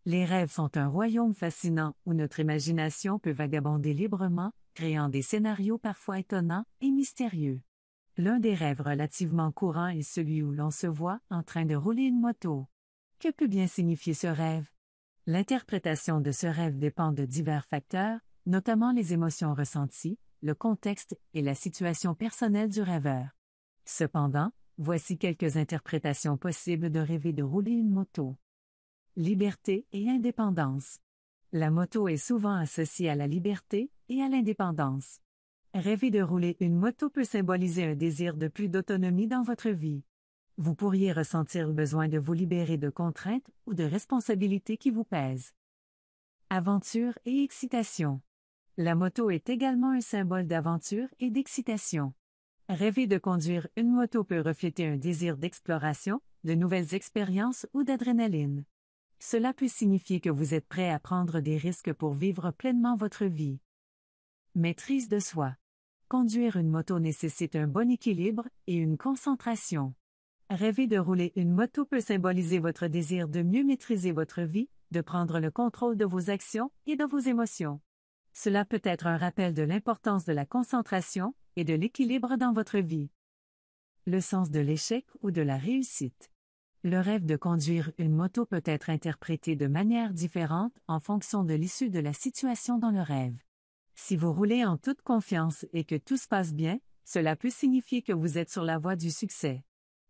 Les rêves sont un royaume fascinant où notre imagination peut vagabonder librement, créant des scénarios parfois étonnants et mystérieux. L'un des rêves relativement courants est celui où l'on se voit en train de rouler une moto. Que peut bien signifier ce rêve? L'interprétation de ce rêve dépend de divers facteurs, notamment les émotions ressenties, le contexte et la situation personnelle du rêveur. Cependant, voici quelques interprétations possibles de rêver de rouler une moto. Liberté et indépendance. La moto est souvent associée à la liberté et à l'indépendance. Rêver de rouler une moto peut symboliser un désir de plus d'autonomie dans votre vie. Vous pourriez ressentir le besoin de vous libérer de contraintes ou de responsabilités qui vous pèsent. Aventure et excitation. La moto est également un symbole d'aventure et d'excitation. Rêver de conduire une moto peut refléter un désir d'exploration, de nouvelles expériences ou d'adrénaline. Cela peut signifier que vous êtes prêt à prendre des risques pour vivre pleinement votre vie. Maîtrise de soi. Conduire une moto nécessite un bon équilibre et une concentration. Rêver de rouler une moto peut symboliser votre désir de mieux maîtriser votre vie, de prendre le contrôle de vos actions et de vos émotions. Cela peut être un rappel de l'importance de la concentration et de l'équilibre dans votre vie. Le sens de l'échec ou de la réussite. Le rêve de conduire une moto peut être interprété de manière différente en fonction de l'issue de la situation dans le rêve. Si vous roulez en toute confiance et que tout se passe bien, cela peut signifier que vous êtes sur la voie du succès.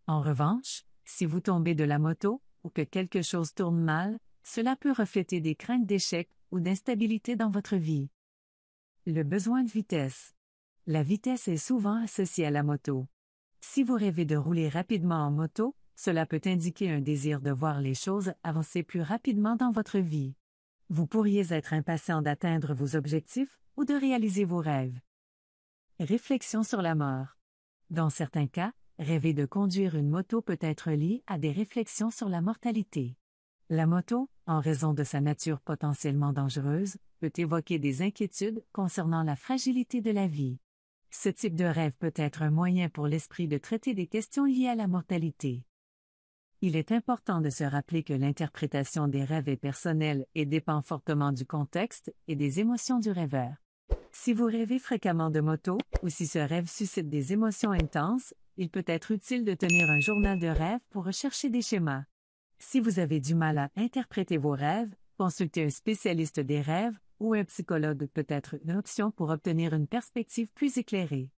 En revanche, si vous tombez de la moto ou que quelque chose tourne mal, cela peut refléter des craintes d'échec ou d'instabilité dans votre vie. Le besoin de vitesse. La vitesse est souvent associée à la moto. Si vous rêvez de rouler rapidement en moto, cela peut indiquer un désir de voir les choses avancer plus rapidement dans votre vie. Vous pourriez être impatient d'atteindre vos objectifs ou de réaliser vos rêves. Réflexion sur la mort. Dans certains cas, rêver de conduire une moto peut être lié à des réflexions sur la mortalité. La moto, en raison de sa nature potentiellement dangereuse, peut évoquer des inquiétudes concernant la fragilité de la vie. Ce type de rêve peut être un moyen pour l'esprit de traiter des questions liées à la mortalité. Il est important de se rappeler que l'interprétation des rêves est personnelle et dépend fortement du contexte et des émotions du rêveur. Si vous rêvez fréquemment de moto, ou si ce rêve suscite des émotions intenses, il peut être utile de tenir un journal de rêves pour rechercher des schémas. Si vous avez du mal à interpréter vos rêves, consulter un spécialiste des rêves ou un psychologue peut être une option pour obtenir une perspective plus éclairée.